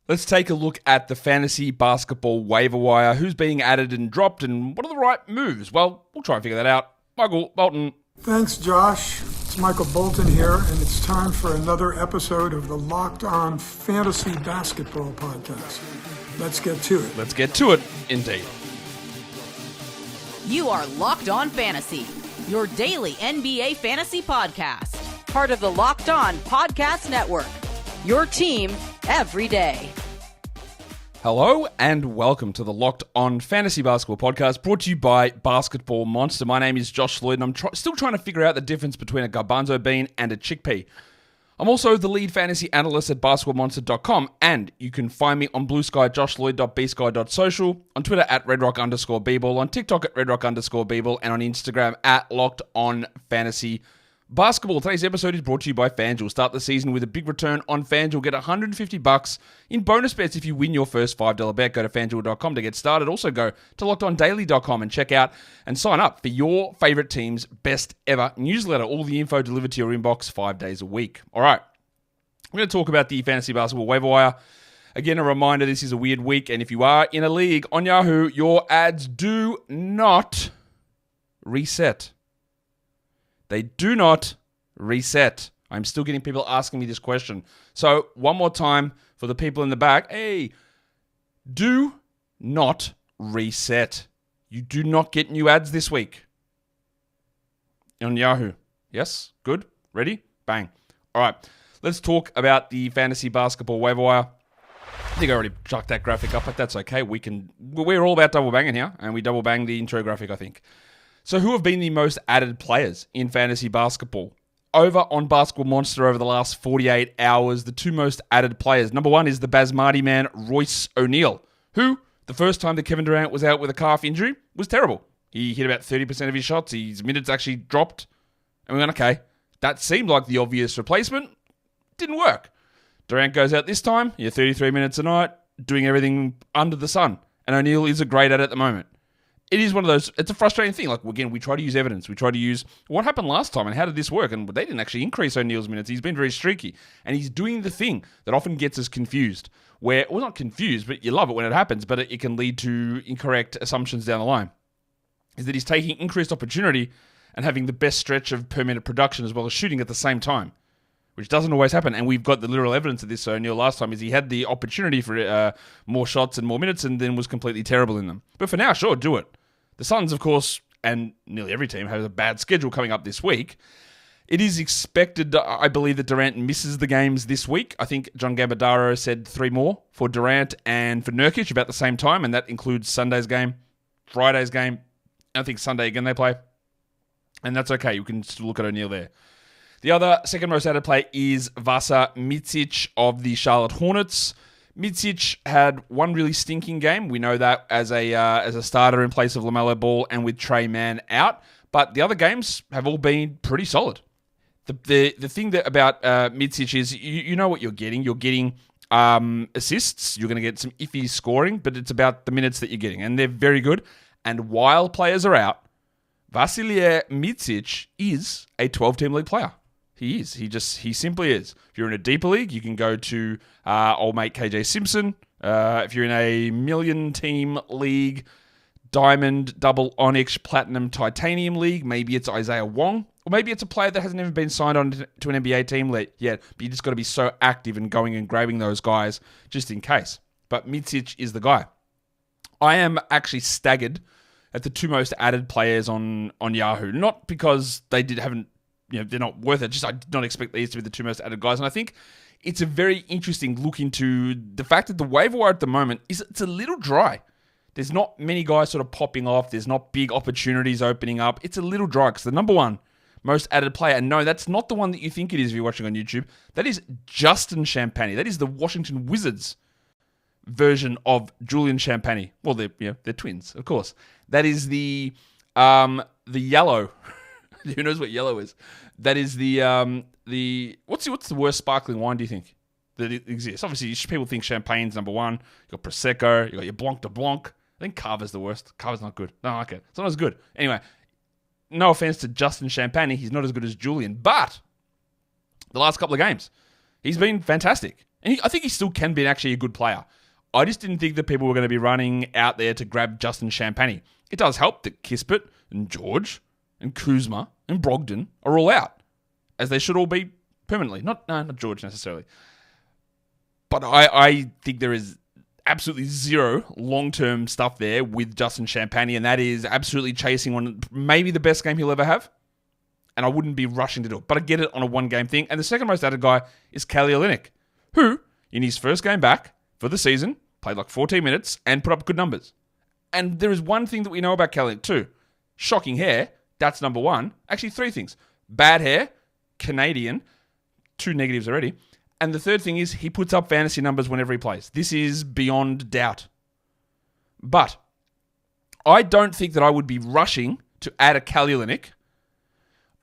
Let's take a look at the fantasy basketball waiver wire. Who's being added and dropped, and what are the right moves? Well, we'll try and figure that out. Michael Bolton. Thanks, Josh. It's Michael Bolton here, and it's time for another episode of the Locked On Fantasy Basketball Podcast. Let's get to it. Let's get to it, indeed. You are Locked On Fantasy, your daily NBA fantasy podcast. Part of the Locked On Podcast Network, your team every day. Hello and welcome to the Locked On Fantasy Basketball Podcast, brought to you by Basketball Monster. My name is Josh Lloyd, and I'm still trying to figure out the difference between a garbanzo bean and a chickpea. I'm also the lead fantasy analyst at basketballmonster.com, and you can find me on Blue Sky, joshloyd.bsky.social, on Twitter at redrock_bball, on TikTok at redrock_bball, and on Instagram at Locked On Fantasy Basketball. Today's episode is brought to you by FanDuel. Start the season with a big return on FanDuel. Get $150 in bonus bets if you win your first $5 bet. Go to FanDuel.com to get started. Also go to LockedOnDaily.com and check out and sign up for your favorite team's best ever newsletter. All the info delivered to your inbox 5 days a week. All right, we're going to talk about the fantasy basketball waiver wire. Again, a reminder, this is a weird week, and if you are in a league on Yahoo, your ads do not reset. They do not reset. I'm still getting people asking me this question. So, one more time for the people in the back. Hey, do not reset. You do not get new ads this week on Yahoo. Yes? Good? Ready? Bang. All right. Let's talk about the fantasy basketball waiver wire. I think I already chucked that graphic up, but that's okay. We're all about double banging here, and we double bang the intro graphic, I think. So who have been the most added players in fantasy basketball? Over on Basketball Monster over the last 48 hours, the two most added players. Number one is the Basmati man, Royce O'Neal, who, the first time that Kevin Durant was out with a calf injury, was terrible. He hit about 30% of his shots. His minutes actually dropped. And we went, okay, that seemed like the obvious replacement. Didn't work. Durant goes out this time, 33 minutes a night, doing everything under the sun. And O'Neal is a great at it at the moment. It is one of those, it's a frustrating thing. Like, again, we try to use evidence. We try to use what happened last time and how did this work? And they didn't actually increase O'Neal's minutes. He's been very streaky. And he's doing the thing that often gets us confused. Well, not confused, but you love it when it happens, but it can lead to incorrect assumptions down the line. Is that he's taking increased opportunity and having the best stretch of per minute production as well as shooting at the same time, which doesn't always happen. And we've got the literal evidence of this. So O'Neal last time is he had the opportunity for more shots and more minutes and then was completely terrible in them. But for now, sure, do it. The Suns, of course, and nearly every team has a bad schedule coming up this week. It is expected, I believe, that Durant misses the games this week. I think John Gambadaro said 3 more for Durant and for Nurkic about the same time, and that includes Sunday's game, Friday's game, and I think Sunday again they play. And that's okay. You can still look at O'Neal there. The other second most added play is Vasa Micic of the Charlotte Hornets. Micic had one really stinking game. We know that as a starter in place of LaMelo Ball and with Trey Mann out. But the other games have all been pretty solid. The thing that about Micic is you know what you're getting. You're getting assists. You're going to get some iffy scoring, but it's about the minutes that you're getting. And they're very good. And while players are out, Vasilije Micic is a 12-team league player. He is. He simply is. If you're in a deeper league, you can go to old mate KJ Simpson. If you're in a million-team league, Diamond, Double Onyx, Platinum, Titanium league, maybe it's Isaiah Wong. Or maybe it's a player that hasn't even been signed on to an NBA team yet, but you just got to be so active in going and grabbing those guys just in case. But Micic is the guy. I am actually staggered at the two most added players on Yahoo. Not because they haven't, they're not worth it. Just I did not expect these to be the two most added guys. And I think it's a very interesting look into the fact that the waiver wire at the moment it's a little dry. There's not many guys sort of popping off. There's not big opportunities opening up. It's a little dry because the number one most added player, and no, that's not the one that you think it is if you're watching on YouTube. That is Justin Champagnie. That is the Washington Wizards version of Julian Champagnie. Well, they're twins, of course. That is the yellow. Who knows what yellow is? That is the what's the worst sparkling wine, do you think, that exists? Obviously, people think Champagne's number one. You got Prosecco. You got your Blanc de Blanc. I think Carver's the worst. Carver's not good. No, okay. It's not as good. Anyway, no offense to Justin Champagnie. He's not as good as Julian. But the last couple of games, he's been fantastic. And I think he still can be actually a good player. I just didn't think that people were going to be running out there to grab Justin Champagnie. It does help that Kispert and George and Kuzma and Brogdon are all out, as they should all be permanently. Not George necessarily. But I think there is absolutely zero long-term stuff there with Justin Champagnie, and that is absolutely chasing one, maybe the best game he'll ever have. And I wouldn't be rushing to do it. But I get it on a one-game thing. And the second most added guy is Kelly Olynyk, who, in his first game back for the season, played like 14 minutes and put up good numbers. And there is one thing that we know about Kelly too. Shocking hair, that's number one. Actually, three things. Bad hair, Canadian, two negatives already. And the third thing is he puts up fantasy numbers whenever he plays. This is beyond doubt. But I don't think that I would be rushing to add a Kelly Olynyk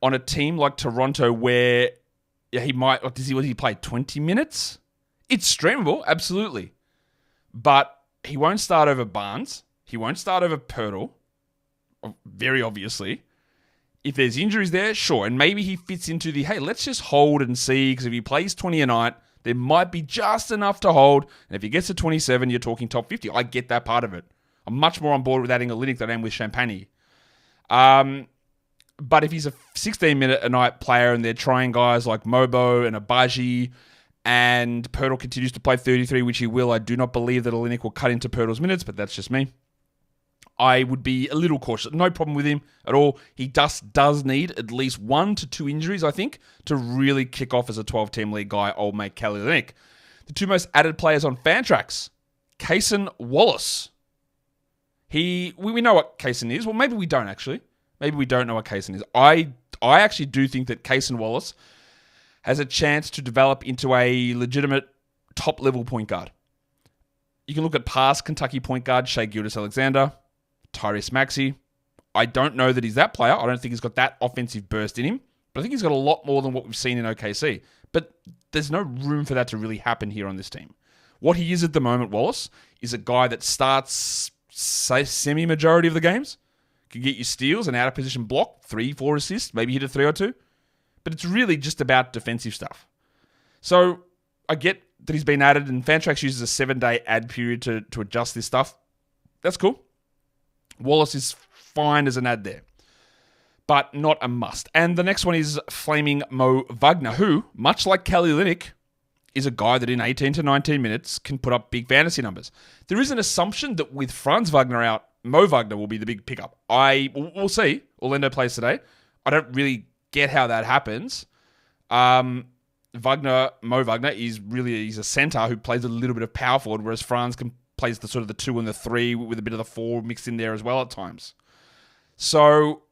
on a team like Toronto where he might, what he play, 20 minutes? It's streamable, absolutely. But he won't start over Barnes. He won't start over Pirtle, very obviously. If there's injuries there, sure. And maybe he fits into the, hey, let's just hold and see, because if he plays 20 a night, there might be just enough to hold. And if he gets to 27, you're talking top 50. I get that part of it. I'm much more on board with adding Olynyk than I am with Champagnie. But if he's a 16-minute-a-night player and they're trying guys like Mobo and Abaji, and Pirtle continues to play 33, which he will, I do not believe that Olynyk will cut into Pirtle's minutes, but that's just me. I would be a little cautious. No problem with him at all. He just does need at least 1 to 2 injuries, I think, to really kick off as a 12-team league guy, old mate Kelly Olynyk. The two most added players on Fantrax, Cason, Wallace. We know what Cason is. Well, maybe we don't, actually. Maybe we don't know what Cason is. I actually do think that Cason Wallace has a chance to develop into a legitimate top-level point guard. You can look at past Kentucky point guard Shai Gilgeous-Alexander, Tyrese Maxey. I don't know that he's that player. I don't think he's got that offensive burst in him. But I think he's got a lot more than what we've seen in OKC. But there's no room for that to really happen here on this team. What he is at the moment, Wallace, is a guy that starts, say, semi-majority of the games. Can get you steals and out-of-position block, 3-4 assists, maybe hit a 3 or 2. But it's really just about defensive stuff. So I get that he's been added, and Fantrax uses a 7-day ad period to adjust this stuff. That's cool. Wallace is fine as an ad there, but not a must. And the next one is Flaming Mo Wagner, who, much like Kelly Olynyk, is a guy that in 18 to 19 minutes can put up big fantasy numbers. There is an assumption that with Franz Wagner out, Mo Wagner will be the big pickup. We'll see. Orlando plays today. I don't really get how that happens. Mo Wagner he's a center who plays a little bit of power forward, whereas Franz plays the sort of the 2 and the 3 with a bit of the 4 mixed in there as well at times. So,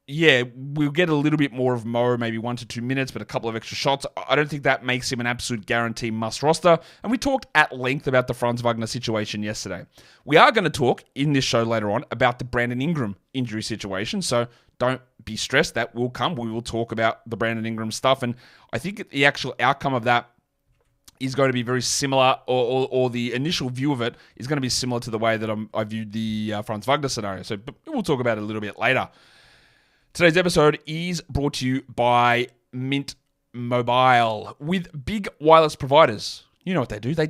yeah, we'll get a little bit more of Mo, maybe 1 to 2 minutes, but a couple of extra shots. I don't think that makes him an absolute guarantee must roster. And we talked at length about the Franz Wagner situation yesterday. We are going to talk in this show later on about the Brandon Ingram injury situation, so don't be stressed. That will come. We will talk about the Brandon Ingram stuff, and I think the actual outcome of that is going to be very similar, or the initial view of it is going to be similar to the way that I viewed the Franz Wagner scenario. So we'll talk about it a little bit later. Today's episode is brought to you by Mint Mobile. With big wireless providers, you know what they do. They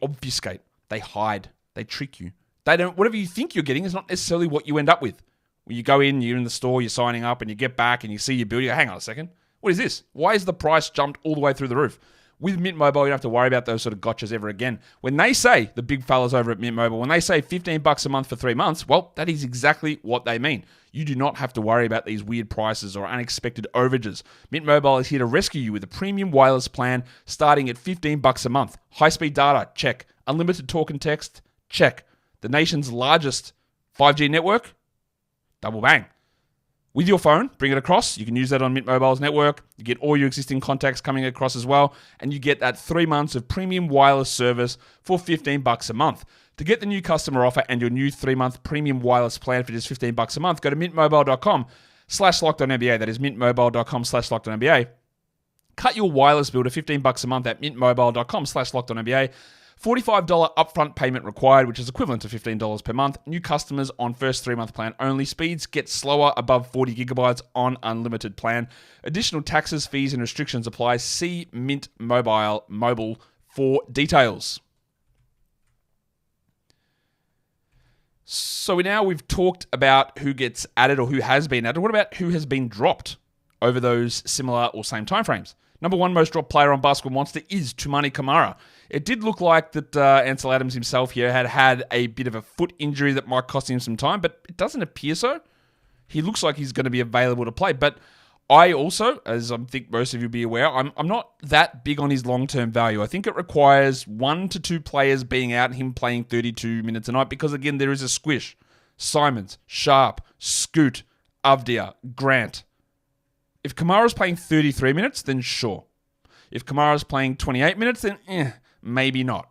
obfuscate. They hide. They trick you. They don't. Whatever you think you're getting is not necessarily what you end up with. When you go in, you're in the store, you're signing up, and you get back and you see your bill, you go, hang on a second. What is this? Why is the price jumped all the way through the roof? With Mint Mobile, you don't have to worry about those sort of gotchas ever again. When they say, the big fellas over at Mint Mobile, when they say $15 a month for 3 months, well, that is exactly what they mean. You do not have to worry about these weird prices or unexpected overages. Mint Mobile is here to rescue you with a premium wireless plan starting at $15 a month. High-speed data, check. Unlimited talk and text, check. The nation's largest 5G network, double bang. With your phone, bring it across. You can use that on Mint Mobile's network. You get all your existing contacts coming across as well. And you get that 3 months of premium wireless service for $15 a month. To get the new customer offer and your new 3-month premium wireless plan for just $15 a month, go to mintmobile.com/LockedOnNBA. That is mintmobile.com/LockedOnNBA. Cut your wireless bill to $15 a month at mintmobile.com/LockedOnNBA. $45 upfront payment required, which is equivalent to $15 per month. New customers on first 3-month plan only. Speeds get slower above 40 gigabytes on unlimited plan. Additional taxes, fees, and restrictions apply. See Mint Mobile for details. So we've talked about who gets added or who has been added. What about who has been dropped over those similar or same timeframes? Number one most dropped player on Basketball Monster is Toumani Camara. It did look like that Ansel Adams himself here had a bit of a foot injury that might cost him some time, but it doesn't appear so. He looks like he's going to be available to play. But I also, as I think most of you will be aware, I'm not that big on his long-term value. I think it requires 1 to 2 players being out and him playing 32 minutes a night because, again, there is a squish. Simons, Sharp, Scoot, Avdia, Grant. If Kamara's playing 33 minutes, then sure. If Kamara's playing 28 minutes, then maybe not.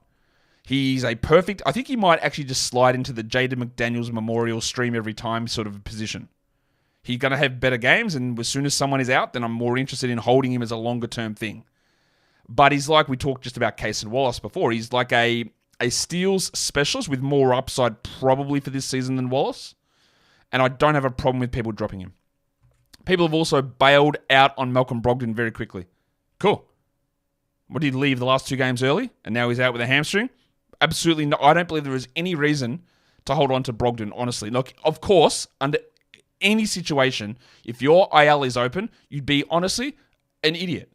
He's a perfect... I think he might actually just slide into the Jaden McDaniels Memorial stream every time sort of position. He's going to have better games, and as soon as someone is out, then I'm more interested in holding him as a longer-term thing. But he's like, we talked just about Cason Wallace before, he's like a steals specialist with more upside probably for this season than Wallace, and I don't have a problem with people dropping him. People have also bailed out on Malcolm Brogdon very quickly. Cool. What, did he leave the last 2 games early, and now he's out with a hamstring? Absolutely no. I don't believe there is any reason to hold on to Brogdon, honestly. Look, of course, under any situation, if your IL is open, you'd be honestly an idiot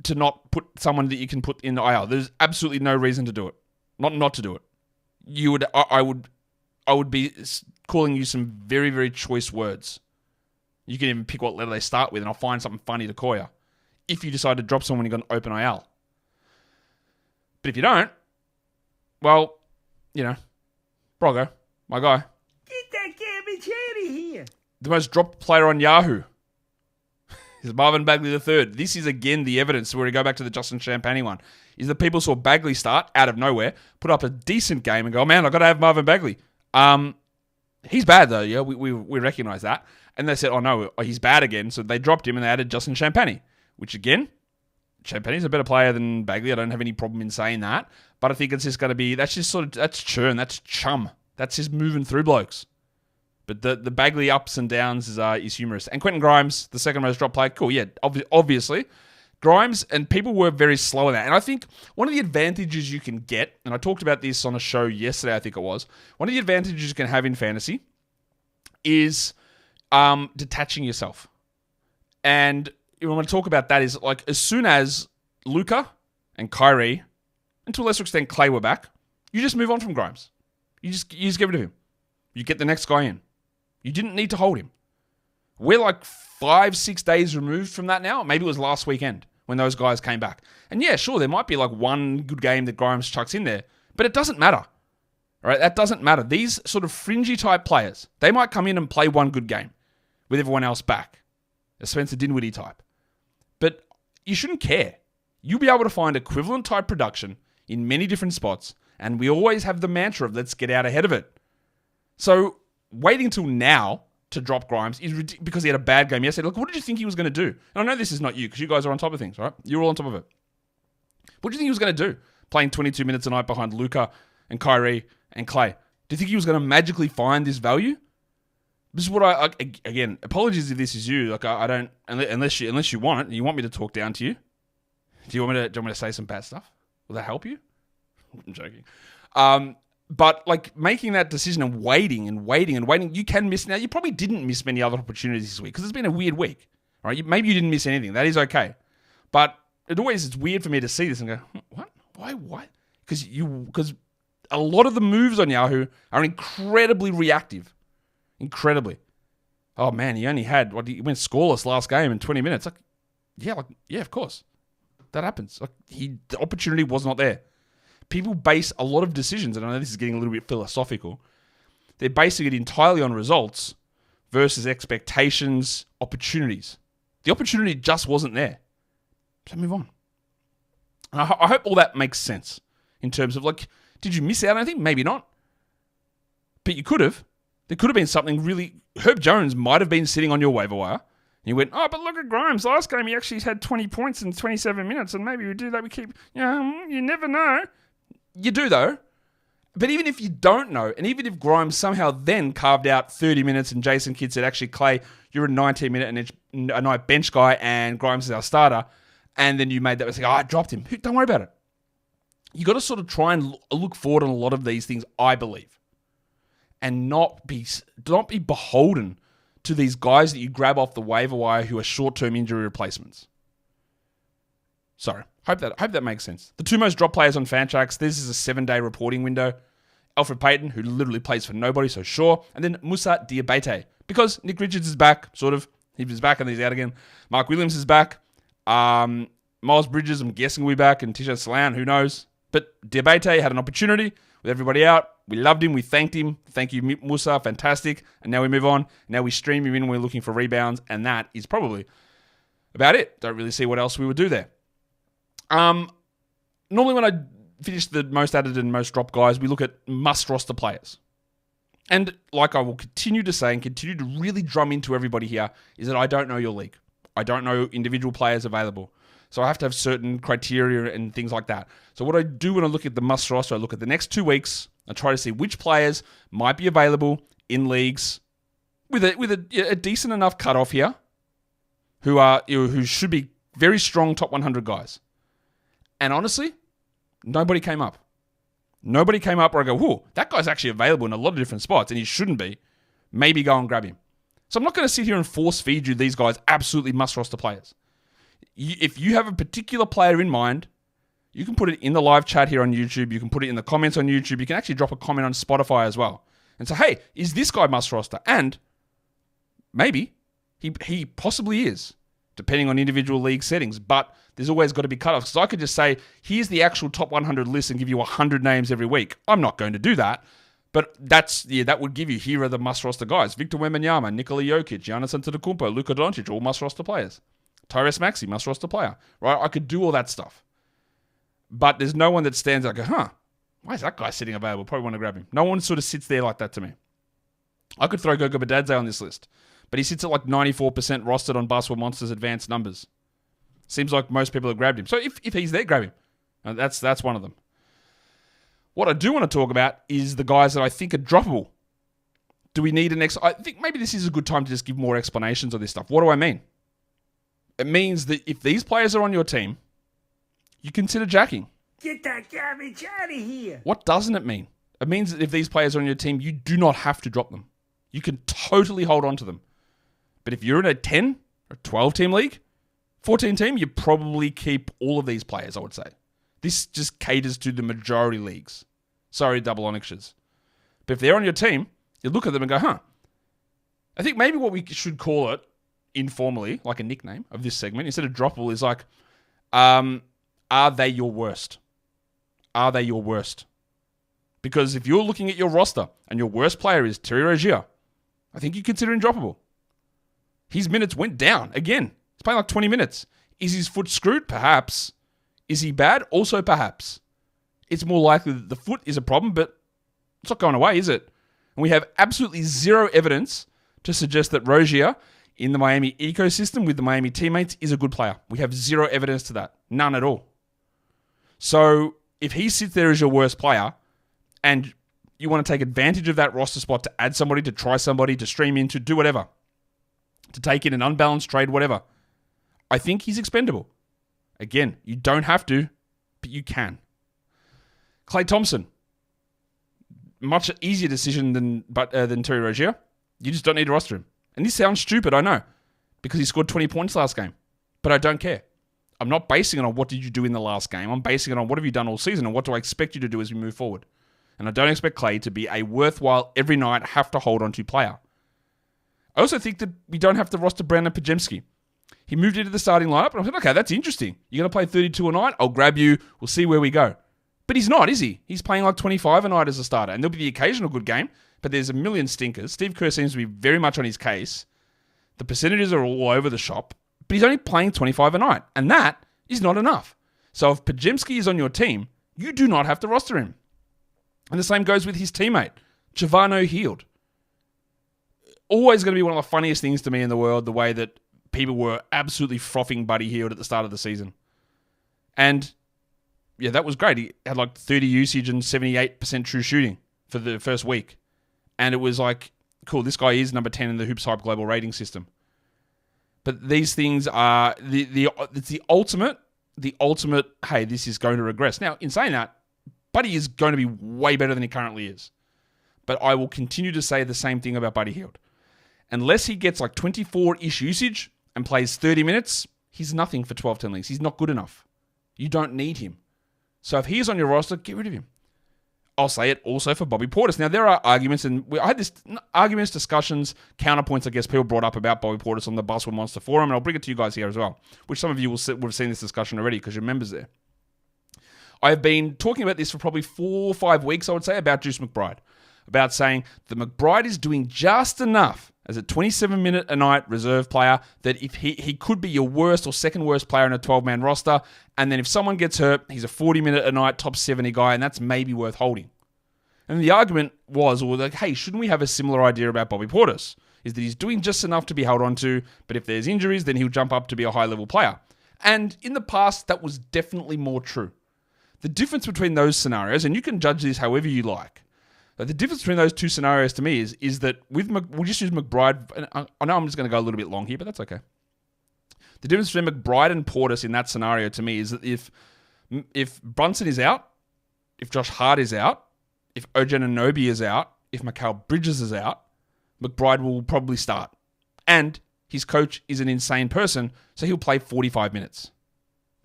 to not put someone that you can put in the IL. There's absolutely no reason to do it. Not to do it. I would be calling you some very, very choice words. You can even pick what letter they start with, and I'll find something funny to call you if you decide to drop someone when you've got an open IL. But if you don't, well, Brogo, my guy. Get that garbage out of here. The most dropped player on Yahoo is Marvin Bagley III. This is, again, the evidence, where we go back to the Justin Champagnie one, is that people saw Bagley start out of nowhere, put up a decent game, and go, oh, man, I've got to have Marvin Bagley. He's bad, though, yeah, we recognize that. And they said, oh, no, he's bad again, so they dropped him and they added Justin Champagnie, which, again, Champagnie's a better player than Bagley. I don't have any problem in saying that, but I think it's just going to be, that's churn, that's chum. That's just moving through blokes. But the Bagley ups and downs is humorous. And Quentin Grimes, the second most dropped player, cool, yeah, obviously. Grimes, and people were very slow in that. And I think one of the advantages you can get, and I talked about this on a show yesterday, I think it was, one of the advantages you can have in fantasy is detaching yourself. And when I talk about that is, like, as soon as Luka and Kyrie, and to a lesser extent Clay, were back, you just move on from Grimes. You just get rid of him. You get the next guy in. You didn't need to hold him. We're like 5-6 days removed from that now. Maybe it was last weekend when those guys came back. And yeah, sure, there might be like one good game that Grimes chucks in there, but it doesn't matter. All right, that doesn't matter. These sort of fringy type players, they might come in and play one good game with everyone else back. A Spencer Dinwiddie type. But you shouldn't care. You'll be able to find equivalent type production in many different spots, and we always have the mantra of let's get out ahead of it. So waiting until now to drop Grimes is ridiculous because he had a bad game yesterday. Look, what did you think he was going to do? And I know this is not you because you guys are on top of things, right? You're all on top of it. What do you think he was going to do? Playing 22 minutes a night behind Luka and Kyrie and Clay. Do you think he was going to magically find this value? This is what again, apologies if this is you. Like, I don't, unless you want it, and you want me to talk down to you. Do you want me to say some bad stuff? Will that help you? I'm joking. But like making that decision and waiting, you can miss. Now, you probably didn't miss many other opportunities this week because it's been a weird week. All right, maybe you didn't miss anything. That is okay. But it's weird for me to see this and go, what? Why? Because a lot of the moves on Yahoo are incredibly reactive. Incredibly. Oh man, he only had he went scoreless last game in 20 minutes. Yeah, of course. That happens. The opportunity was not there. People base a lot of decisions, and I know this is getting a little bit philosophical, they're basing it entirely on results versus expectations, opportunities. The opportunity just wasn't there. So move on. And I hope all that makes sense in terms of, did you miss out on anything? Maybe not. But you could have. There could have been something really... Herb Jones might have been sitting on your waiver wire, and you went, oh, but look at Grimes. Last game, he actually had 20 points in 27 minutes, and maybe we do that. We keep... you never know. You do, though. But even if you don't know, and even if Grimes somehow then carved out 30 minutes and Jason Kidd said, actually, Clay, you're a 19-minute a night bench guy and Grimes is our starter, and then you made that mistake, I dropped him. Don't worry about it. you got to sort of try and look forward on a lot of these things, I believe, and not be beholden to these guys that you grab off the waiver wire who are short-term injury replacements. Sorry, hope that makes sense. The 2 most dropped players on Fantrax, this is a 7-day reporting window. Alfred Payton, who literally plays for nobody, so sure. And then Moussa Diabate, because Nick Richards is back, sort of. He was back and he's out again. Mark Williams is back. Miles Bridges, I'm guessing, will be back. And Tisha Slan, who knows. But Diabate had an opportunity with everybody out. We loved him. We thanked him. Thank you, Moussa. Fantastic. And now we move on. Now we stream him in when we're looking for rebounds. And that is probably about it. Don't really see what else we would do there. Normally when I finish the most added and most dropped guys, we look at must roster players. And like I will continue to say and continue to really drum into everybody here, is that I don't know your league. I don't know individual players available. So I have to have certain criteria and things like that. So what I do when I look at the must roster, I look at the next 2 weeks. I try to see which players might be available in leagues with a decent enough cutoff here, who should be very strong top 100 guys. And honestly, nobody came up. Nobody came up where I go, whoa, that guy's actually available in a lot of different spots, and he shouldn't be. Maybe go and grab him. So I'm not going to sit here and force feed you these guys absolutely must roster players. If you have a particular player in mind, you can put it in the live chat here on YouTube. You can put it in the comments on YouTube. You can actually drop a comment on Spotify as well. And say, hey, is this guy must roster? And maybe he possibly is, depending on individual league settings. But there's always got to be cutoffs. Because I could just say, here's the actual top 100 list and give you 100 names every week. I'm not going to do that. But that would give you, here are the must roster guys. Victor Wembanyama, Nikola Jokic, Giannis Antetokounmpo, Luka Doncic, all must roster players. Tyrese Maxey, must roster player. Right? I could do all that stuff. But there's no one that stands out and go, why is that guy sitting available? Probably want to grab him. No one sort of sits there like that to me. I could throw Goga Badadze on this list. But he sits at like 94% rostered on Basketball Monsters advanced numbers. Seems like most people have grabbed him. So if he's there, grab him. And that's one of them. What I do want to talk about is the guys that I think are droppable. Do we need I think maybe this is a good time to just give more explanations of this stuff. What do I mean? It means that if these players are on your team, you consider jacking. Get that garbage out of here. What doesn't it mean? It means that if these players are on your team, you do not have to drop them. You can totally hold on to them. But if you're in a 10 or 12 team league, 14 team, you probably keep all of these players, I would say. This just caters to the majority leagues. Sorry, double Onyxes. But if they're on your team, you look at them and go, I think maybe what we should call it informally, like a nickname of this segment, instead of droppable, is like, are they your worst? Are they your worst? Because if you're looking at your roster and your worst player is Terry Rozier, I think you consider him droppable. His minutes went down. Again, he's playing like 20 minutes. Is his foot screwed? Perhaps. Is he bad? Also perhaps. It's more likely that the foot is a problem, but it's not going away, is it? And we have absolutely zero evidence to suggest that Rozier in the Miami ecosystem with the Miami teammates is a good player. We have zero evidence to that. None at all. So if he sits there as your worst player and you want to take advantage of that roster spot to add somebody, to try somebody, to stream in, to do whatever, to take in an unbalanced trade, whatever, I think he's expendable. Again, you don't have to, but you can. Klay Thompson, much easier decision than Terry Rozier. You just don't need to roster him. And this sounds stupid, I know, because he scored 20 points last game. But I don't care. I'm not basing it on what did you do in the last game. I'm basing it on what have you done all season and what do I expect you to do as we move forward. And I don't expect Klay to be a worthwhile, every night, have to hold on to player. I also think that we don't have to roster Brandon Pajemski. He moved into the starting lineup, and I said, okay, that's interesting. You're going to play 32 a night? I'll grab you. We'll see where we go. But he's not, is he? He's playing like 25 a night as a starter, and there'll be the occasional good game, but there's a million stinkers. Steve Kerr seems to be very much on his case. The percentages are all over the shop, but he's only playing 25 a night, and that is not enough. So if Pajemski is on your team, you do not have to roster him. And the same goes with his teammate, Javon Hield. Always going to be one of the funniest things to me in the world, the way that people were absolutely frothing Buddy Hield at the start of the season. And yeah, that was great. He had like 30 usage and 78% true shooting for the first week. And it was like, cool, this guy is number 10 in the Hoops Hype global rating system. But these things are it's the ultimate, hey, this is going to regress. Now, in saying that, Buddy is going to be way better than he currently is. But I will continue to say the same thing about Buddy Hield. Unless he gets like 24-ish usage and plays 30 minutes, he's nothing for 12-10 leagues. He's not good enough. You don't need him. So if he is on your roster, get rid of him. I'll say it also for Bobby Portis. Now, there are arguments, and I had this arguments, discussions, counterpoints, I guess, people brought up about Bobby Portis on the Basketball Monster Forum, and I'll bring it to you guys here as well, which some of you would have seen this discussion already because you're members there. I've been talking about this for probably 4 or 5 weeks, I would say, about Juice McBride. About saying that McBride is doing just enough as a 27-minute-a-night reserve player that if he could be your worst or second worst player in a 12-man roster, and then if someone gets hurt, he's a 40-minute-a-night top 70 guy, and that's maybe worth holding. And the argument was, hey, shouldn't we have a similar idea about Bobby Portis? Is that he's doing just enough to be held onto, but if there's injuries, then he'll jump up to be a high-level player. And in the past, that was definitely more true. The difference between those scenarios, and you can judge this however you like, but the difference between those two scenarios to me is that we'll just use McBride. And I know I'm just going to go a little bit long here, but that's okay. The difference between McBride and Portis in that scenario to me is that if Brunson is out, if Josh Hart is out, if OG Anunoby is out, if Mikal Bridges is out, McBride will probably start. And his coach is an insane person, so he'll play 45 minutes.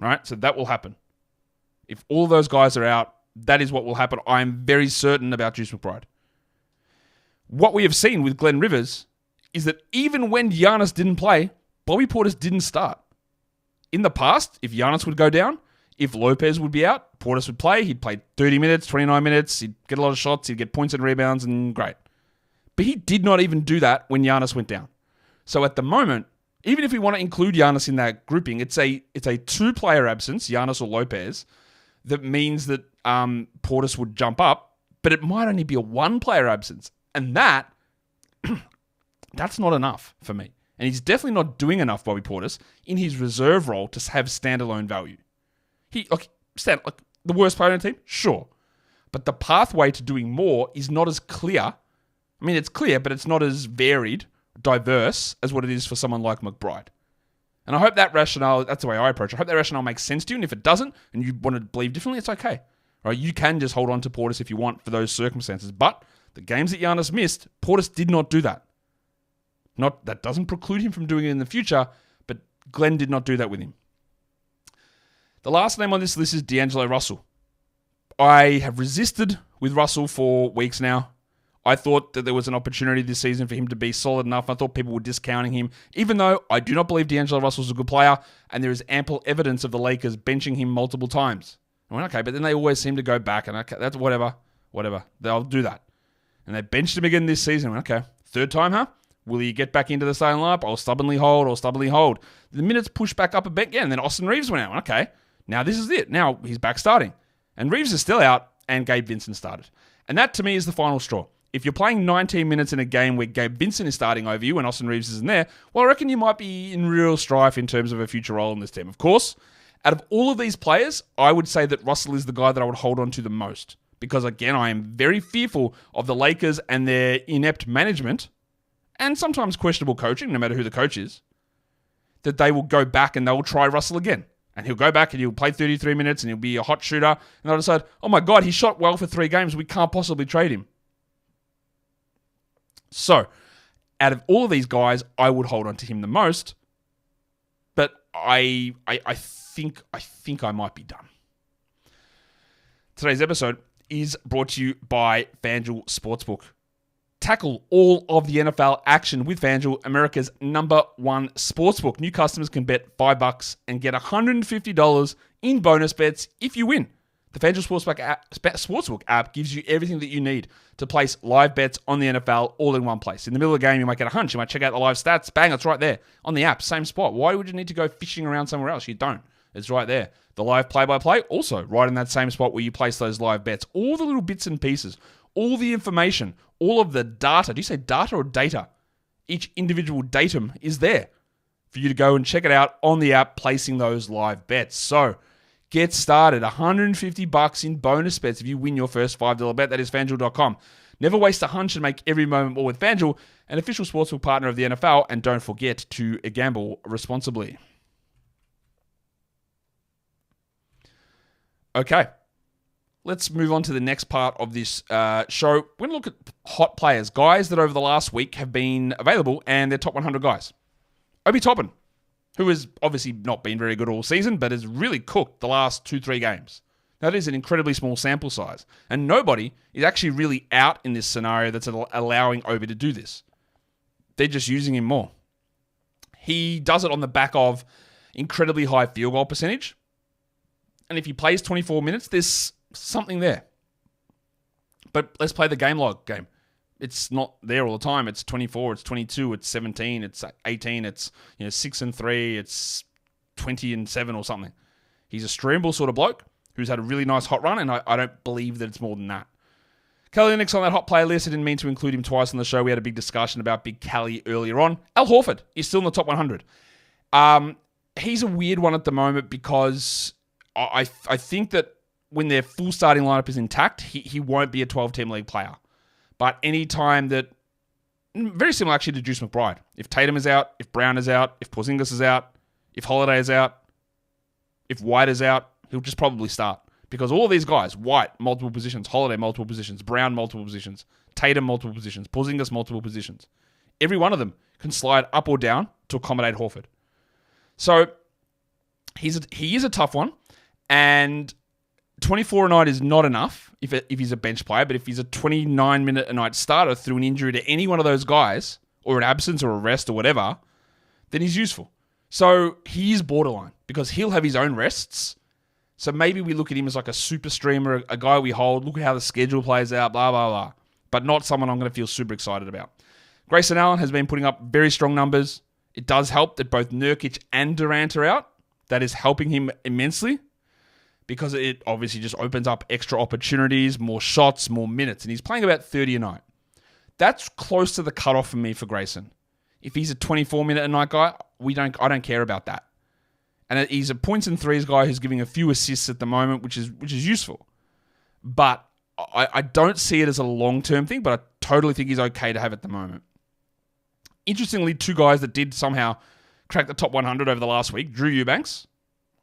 Right? So that will happen. If all those guys are out, that is what will happen. I'm very certain about Juice McBride. What we have seen with Glenn Rivers is that even when Giannis didn't play, Bobby Portis didn't start. In the past, if Giannis would go down, if Lopez would be out, Portis would play. He'd play 30 minutes, 29 minutes. He'd get a lot of shots. He'd get points and rebounds, and great. But he did not even do that when Giannis went down. So at the moment, even if we want to include Giannis in that grouping, it's a 2-player absence, Giannis or Lopez, that means that Portis would jump up, but it might only be a 1-player absence. And that's not enough for me. And he's definitely not doing enough, Bobby Portis, in his reserve role to have standalone value. The worst player on the team? Sure. But the pathway to doing more is not as clear. I mean, it's clear, but it's not as varied, diverse as what it is for someone like McBride. And I hope that rationale, that's the way I approach it. I hope that rationale makes sense to you. And if it doesn't, and you want to believe differently, it's okay. Right? You can just hold on to Portis if you want for those circumstances. But the games that Giannis missed, Portis did not do that. That doesn't preclude him from doing it in the future, but Glenn did not do that with him. The last name on this list is D'Angelo Russell. I have resisted with Russell for weeks now. I thought that there was an opportunity this season for him to be solid enough. I thought people were discounting him, even though I do not believe D'Angelo Russell is a good player, and there is ample evidence of the Lakers benching him multiple times. I went, okay, but then they always seem to go back, and okay, that's whatever. They'll do that. And they benched him again this season. I went, okay, third time, huh? Will he get back into the starting lineup? I'll stubbornly hold. The minutes pushed back up a bit again, and then Austin Reeves went out. Okay, now this is it. Now he's back starting. And Reeves is still out, and Gabe Vincent started. And that, to me, is the final straw. If you're playing 19 minutes in a game where Gabe Vincent is starting over you and Austin Reeves isn't there, well, I reckon you might be in real strife in terms of a future role in this team. Of course, out of all of these players, I would say that Russell is the guy that I would hold on to the most. Because, again, I am very fearful of the Lakers and their inept management, and sometimes questionable coaching, no matter who the coach is, that they will go back and they will try Russell again. And he'll go back and he'll play 33 minutes and he'll be a hot shooter. And they'll decide, oh my God, he shot well for 3 games. We can't possibly trade him. So, out of all of these guys, I would hold on to him the most. But I think I might be done. Today's episode is brought to you by FanDuel Sportsbook. Tackle all of the NFL action with FanDuel, America's #1 sportsbook. New customers can bet $5 and get $150 in bonus bets if you win. The FanDuel Sportsbook app gives you everything that you need to place live bets on the NFL all in one place. In the middle of the game, you might get a hunch. You might check out the live stats. Bang, it's right there on the app. Same spot. Why would you need to go fishing around somewhere else? You don't. It's right there. The live play-by-play, also right in that same spot where you place those live bets. All the little bits and pieces, all the information, all of the data. Do you say data or data? Each individual datum is there for you to go and check it out on the app, placing those live bets. So get started. $150 in bonus bets if you win your first $5 bet. That is FanDuel.com. Never waste a hunch and make every moment more with FanDuel, an official sportsbook partner of the NFL. And don't forget to gamble responsibly. Okay. let's move on to the next part of this show. We're going to look at hot players, guys that over the last week have been available, and they're top 100 guys. Obi Toppin, who has obviously not been very good all season, but has really cooked the last 2-3 games. That is an incredibly small sample size. And nobody is actually really out in this scenario that's allowing Obi to do this. They're just using him more. He does it on the back of incredibly high field goal percentage. And if he plays 24 minutes, there's something there. But let's play the game log game. It's not there all the time. It's 24, it's 22, it's 17, it's 18, it's 6-3, it's 20-7 or something. He's a streamable sort of bloke who's had a really nice hot run, and I don't believe that it's more than that. Olynyk's on that hot player list. I didn't mean to include him twice on the show. We had a big discussion about Big Cali earlier on. Al Horford is still in the top 100. He's a weird one at the moment because I think that when their full starting lineup is intact, he won't be a 12-team league player. But any time that, very similar actually to Juice McBride, if Tatum is out, if Brown is out, if Porzingis is out, if Holiday is out, if White is out, he'll just probably start. Because all of these guys, White, multiple positions, Holiday, multiple positions, Brown, multiple positions, Tatum, multiple positions, Porzingis, multiple positions. Every one of them can slide up or down to accommodate Horford. So he is a tough one, and 24 a night is not enough if he's a bench player, but if he's a 29-minute a night starter through an injury to any one of those guys, or an absence or a rest or whatever, then he's useful. So he is borderline, because he'll have his own rests. So maybe we look at him as like a super streamer, a guy we hold, look at how the schedule plays out, blah, blah, blah. But not someone I'm going to feel super excited about. Grayson Allen has been putting up very strong numbers. It does help that both Nurkic and Durant are out. That is helping him immensely because it obviously just opens up extra opportunities, more shots, more minutes. And he's playing about 30 a night. That's close to the cutoff for me for Grayson. If he's a 24-minute a night guy, I don't care about that. And he's a points and threes guy who's giving a few assists at the moment, which is useful. But I don't see it as a long-term thing, but I totally think he's okay to have at the moment. Interestingly, two guys that did somehow crack the top 100 over the last week, Drew Eubanks.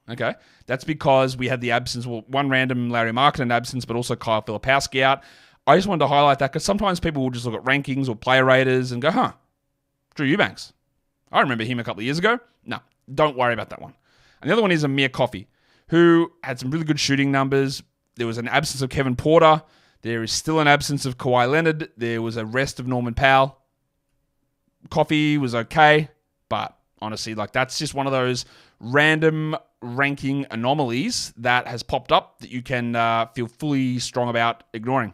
Okay, that's because we had the absence, one random Larry Markkinen absence, but also Kyle Filipowski out. I just wanted to highlight that because sometimes people will just look at rankings or player raters and go, Drew Eubanks. I remember him a couple of years ago. No, don't worry about that one. And the other one is Amir Coffey, who had some really good shooting numbers. There was an absence of Kevin Porter. There is still an absence of Kawhi Leonard. There was a rest of Norman Powell. Coffey was okay, but honestly, that's just one of those random ranking anomalies that has popped up that you can feel fully strong about ignoring.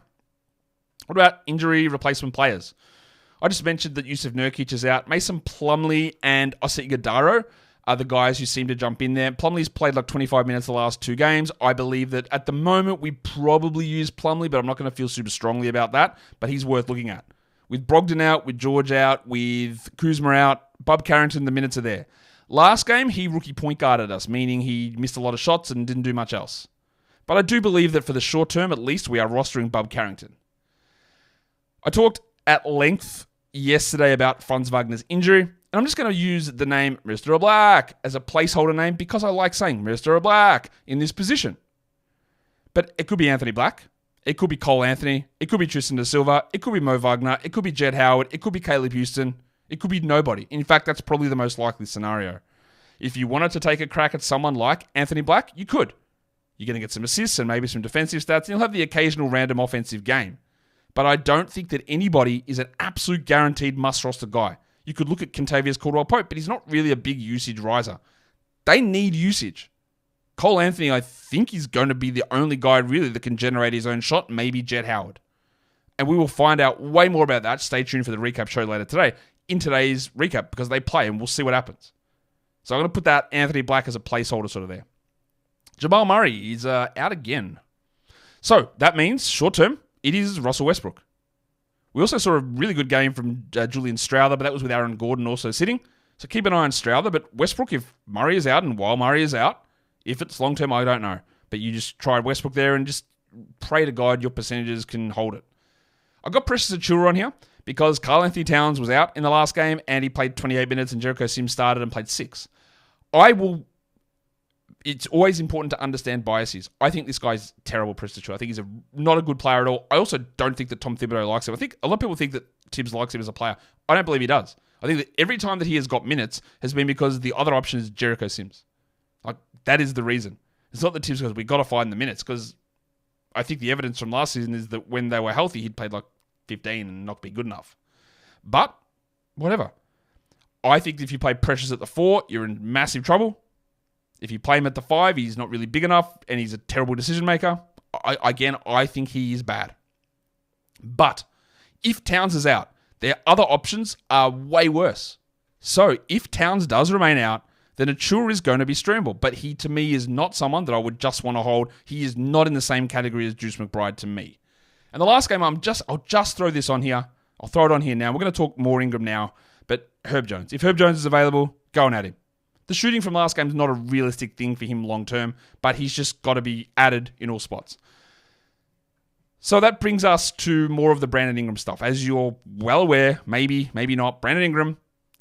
What about injury replacement players? I just mentioned that Yusuf Nurkic is out. Mason Plumlee and Ossie Iguodaro are the guys who seem to jump in there. Plumlee's played 25 minutes the last 2 games. I believe that at the moment we probably use Plumlee, but I'm not going to feel super strongly about that. But he's worth looking at. With Brogdon out, with George out, with Kuzma out, Bub Carrington, the minutes are there. Last game, he rookie point guarded us, meaning he missed a lot of shots and didn't do much else. But I do believe that for the short term, at least, we are rostering Bub Carrington. I talked at length yesterday about Franz Wagner's injury, and I'm just going to use the name Mr. Black as a placeholder name because I like saying Mr. Black in this position. But it could be Anthony Black. It could be Cole Anthony. It could be Tristan da Silva. It could be Mo Wagner. It could be Jed Howard. It could be Caleb Houston. It could be nobody. In fact, that's probably the most likely scenario. If you wanted to take a crack at someone like Anthony Black, you could. You're going to get some assists and maybe some defensive stats, and you'll have the occasional random offensive game. But I don't think that anybody is an absolute guaranteed must-roster guy. You could look at Kentavious Caldwell-Pope, but he's not really a big usage riser. They need usage. Cole Anthony, I think, is going to be the only guy really that can generate his own shot, maybe Jed Howard. And we will find out way more about that. Stay tuned for the recap show later today, in today's recap, because they play and we'll see what happens. So I'm going to put that Anthony Black as a placeholder sort of there. Jamal Murray is out again. So that means, short term, it is Russell Westbrook. We also saw a really good game from Julian Strawther, but that was with Aaron Gordon also sitting. So keep an eye on Strawther. But Westbrook, if Murray is out, and while Murray is out, if it's long-term, I don't know. But you just try Westbrook there and just pray to God your percentages can hold it. I've got Precious Achiuwa on here because Karl Anthony Towns was out in the last game and he played 28 minutes and Jericho Sims started and played 6. I will it's always important to understand biases. I think this guy's terrible press to shoot. I think he's not a good player at all. I also don't think that Tom Thibodeau likes him. I think a lot of people think that Tibbs likes him as a player. I don't believe he does. I think that every time that he has got minutes has been because the other option is Jericho Sims. Like, that is the reason. It's not that Tibbs goes, we've got to find the minutes, because I think the evidence from last season is that when they were healthy, he'd played like 15 and not be good enough. But, whatever. I think if you play Precious at the 4, you're in massive trouble. If you play him at the 5, he's not really big enough and he's a terrible decision maker. I think he is bad. But if Towns is out, their other options are way worse. So if Towns does remain out, then Achua is going to be streamable. But he, to me, is not someone that I would just want to hold. He is not in the same category as Juice McBride to me. And the last game, I'll just throw this on here. I'll throw it on here now. We're going to talk more Ingram now. But Herb Jones. If Herb Jones is available, go on at him. The shooting from last game is not a realistic thing for him long term, but he's just got to be added in all spots. So that brings us to more of the Brandon Ingram stuff. As you're well aware, maybe not, Brandon Ingram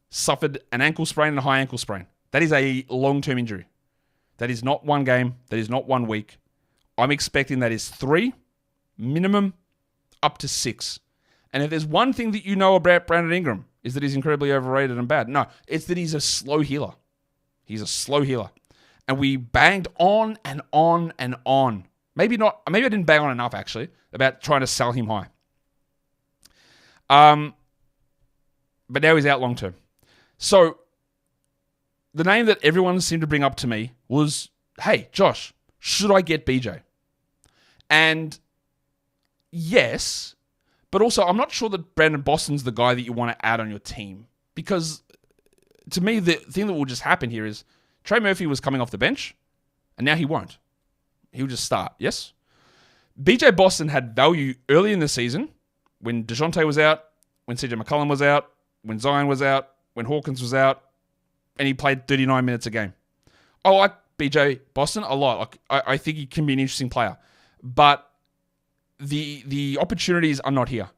suffered an ankle sprain and a high ankle sprain. That is a long-term injury. That is not one game. That is not 1 week. I'm expecting that is 3, minimum, up to 6. And if there's one thing that you know about Brandon Ingram, is that he's incredibly overrated and bad. No, it's that he's a slow healer. He's a slow healer. And we banged on and on and on. Maybe I didn't bang on enough, actually, about trying to sell him high. But now he's out long term. So, the name that everyone seemed to bring up to me was, hey, Josh, should I get BJ? And yes, but also I'm not sure that Brandon Boston's the guy that you want to add on your team. Because to me, the thing that will just happen here is Trey Murphy was coming off the bench, and now he won't. He'll just start, yes? BJ Boston had value early in the season when DeJounte was out, when CJ McCollum was out, when Zion was out, when Hawkins was out, and he played 39 minutes a game. I like BJ Boston a lot. I think he can be an interesting player. But the opportunities are not here.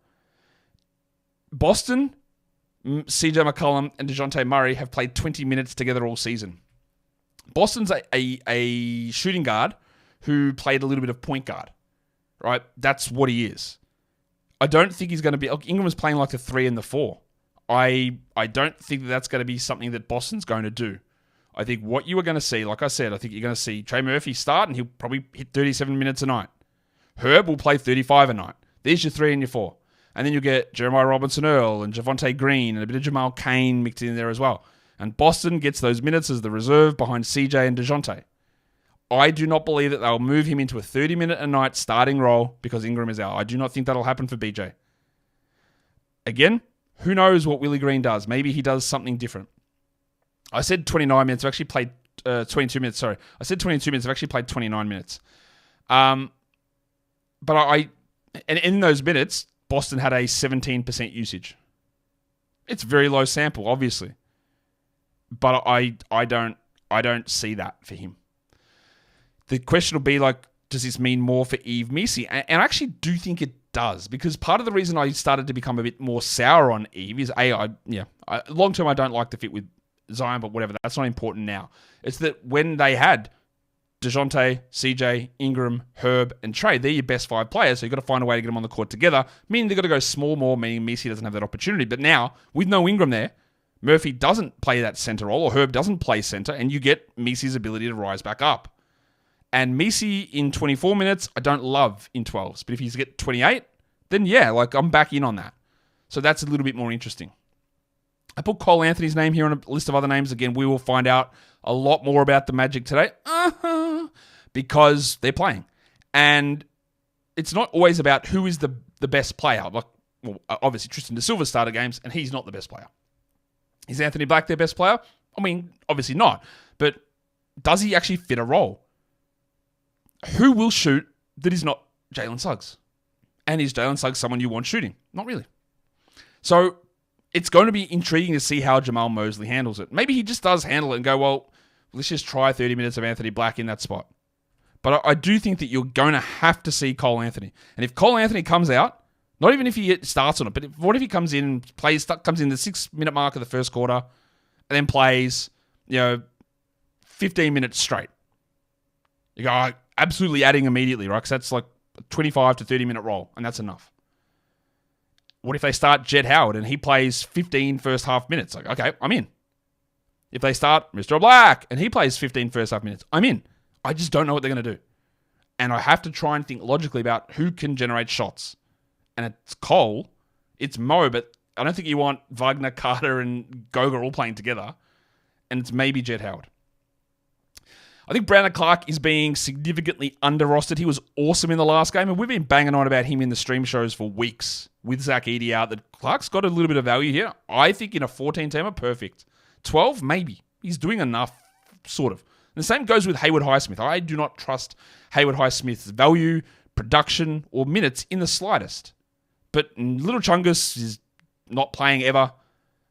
Boston, CJ McCollum, and DeJounte Murray have played 20 minutes together all season. Boston's a shooting guard who played a little bit of point guard, right? That's what he is. I don't think he's going to be... Ingram was playing like the 3 and the 4. I don't think that's going to be something that Boston's going to do. I think what you are going to see, like I said, I think you're going to see Trey Murphy start and he'll probably hit 37 minutes a night. Herb will play 35 a night. There's your 3 and your 4. And then you get Jeremiah Robinson-Earl and Javonte Green and a bit of Jamal Cain mixed in there as well. And Boston gets those minutes as the reserve behind CJ and DeJounte. I do not believe that they'll move him into a 30-minute-a-night starting role because Ingram is out. I do not think that'll happen for BJ. Again, who knows what Willie Green does? Maybe he does something different. I said 29 minutes. I've actually played 22 minutes. Sorry. I said 22 minutes. I've actually played 29 minutes. But in those minutes, Boston had a 17% usage. It's very low sample, obviously. But I don't see that for him. The question will be like, does this mean more for Yves Missi? And I actually do think it does, because part of the reason I started to become a bit more sour on Yves is long term I don't like the fit with Zion, but whatever, that's not important now. It's that when they had DeJounte, CJ, Ingram, Herb, and Trey, they're your best 5 players, so you've got to find a way to get them on the court together, meaning they've got to go small more, meaning Missi doesn't have that opportunity. But now, with no Ingram there, Murphy doesn't play that center role, or Herb doesn't play center, and you get Missi's ability to rise back up. And Missi in 24 minutes, I don't love in 12s. But if he's get 28, then yeah, I'm back in on that. So that's a little bit more interesting. I put Cole Anthony's name here on a list of other names. Again, we will find out a lot more about the Magic today. Because they're playing. And it's not always about who is the best player. Obviously, Tristan Da Silva started games, and he's not the best player. Is Anthony Black their best player? I mean, obviously not. But does he actually fit a role? Who will shoot that is not Jalen Suggs? And is Jalen Suggs someone you want shooting? Not really. So it's going to be intriguing to see how Jamal Mosley handles it. Maybe he just does handle it and go, well, let's just try 30 minutes of Anthony Black in that spot. But I do think that you're going to have to see Cole Anthony. And if Cole Anthony comes out, not even if he starts on it, but what if he comes in and comes in the 6-minute mark of the first quarter and then plays, 15 minutes straight? You go, absolutely adding immediately, right? Because that's like a 25 to 30-minute roll, and that's enough. What if they start Jett Howard and he plays 15 first half minutes? Like, okay, I'm in. If they start Mr. Black and he plays 15 first half minutes, I'm in. I just don't know what they're going to do. And I have to try and think logically about who can generate shots. And it's Cole, it's Mo, but I don't think you want Wagner, Carter, and Goga all playing together. And it's maybe Jett Howard. I think Brandon Clark is being significantly under-rostered. He was awesome in the last game, and we've been banging on about him in the stream shows for weeks. With Zach Edey out, that Clark's got a little bit of value here. I think in a 14-teamer, perfect. 12, maybe. He's doing enough, sort of. And the same goes with Haywood Highsmith. I do not trust Haywood Highsmith's value, production, or minutes in the slightest. But Little Chungus is not playing ever.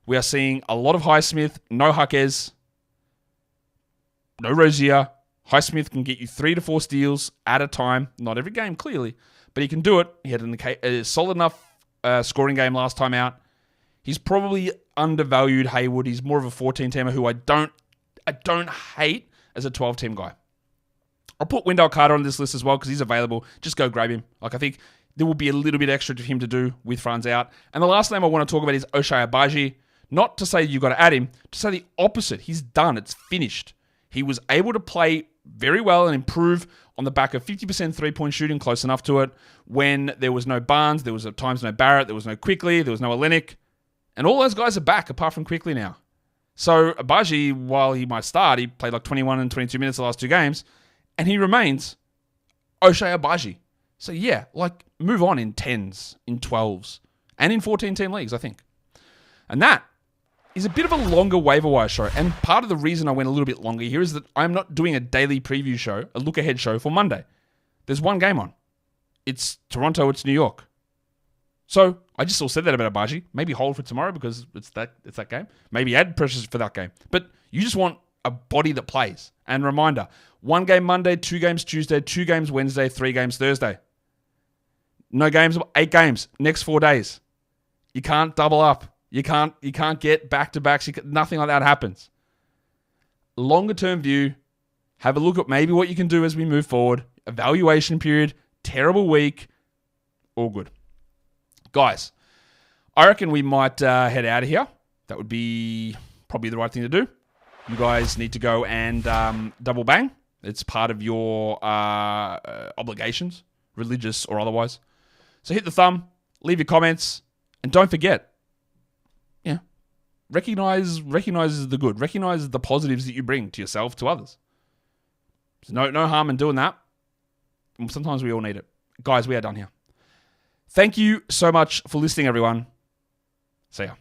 We are seeing a lot of Highsmith, no Jaquez, no Rozier. Highsmith can get you 3 to 4 steals at a time. Not every game, clearly, but he can do it. He had a solid enough scoring game last time out. He's probably undervalued Haywood. He's more of a 14-teamer who I don't hate as a 12-team guy. I'll put Wendell Carter on this list as well because he's available. Just go grab him. Like, I think there will be a little bit extra to him to do with Franz out. And the last name I want to talk about is Ochai Agbaji. Not to say you've got to add him, to say the opposite. He's done. It's finished. He was able to play very well and improve on the back of 50% three-point shooting, close enough to it, when there was no Barnes, there was at times no Barrett, there was no Quickly, there was no Olynyk. And all those guys are back, apart from Quickly now. So Agbaji, while he might start, he played like 21 and 22 minutes the last 2 games, and he remains Ochai Agbaji. So yeah, like, move on in 10s, in 12s, and in 14-team leagues, I think. And that is a bit of a longer waiver wire show. And part of the reason I went a little bit longer here is that I'm not doing a daily preview show, a look-ahead show for Monday. There's one game on. It's Toronto, it's New York. So I just all said that about Agbaji. Maybe hold for tomorrow because it's that game. Maybe add pressures for that game. But you just want a body that plays. And reminder, 1 game Monday, 2 games Tuesday, 2 games Wednesday, 3 games Thursday. No games, 8 games, next 4 days. You can't double up. You can't get back-to-backs. Nothing like that happens. Longer term view, have a look at maybe what you can do as we move forward. Evaluation period, terrible week, all good. Guys, I reckon we might head out of here. That would be probably the right thing to do. You guys need to go and double bang. It's part of your obligations, religious or otherwise. So hit the thumb, leave your comments, and don't forget, recognize the good. Recognize the positives that you bring to yourself, to others. There's no harm in doing that. Sometimes we all need it. Guys, we are done here. Thank you so much for listening, everyone. See ya.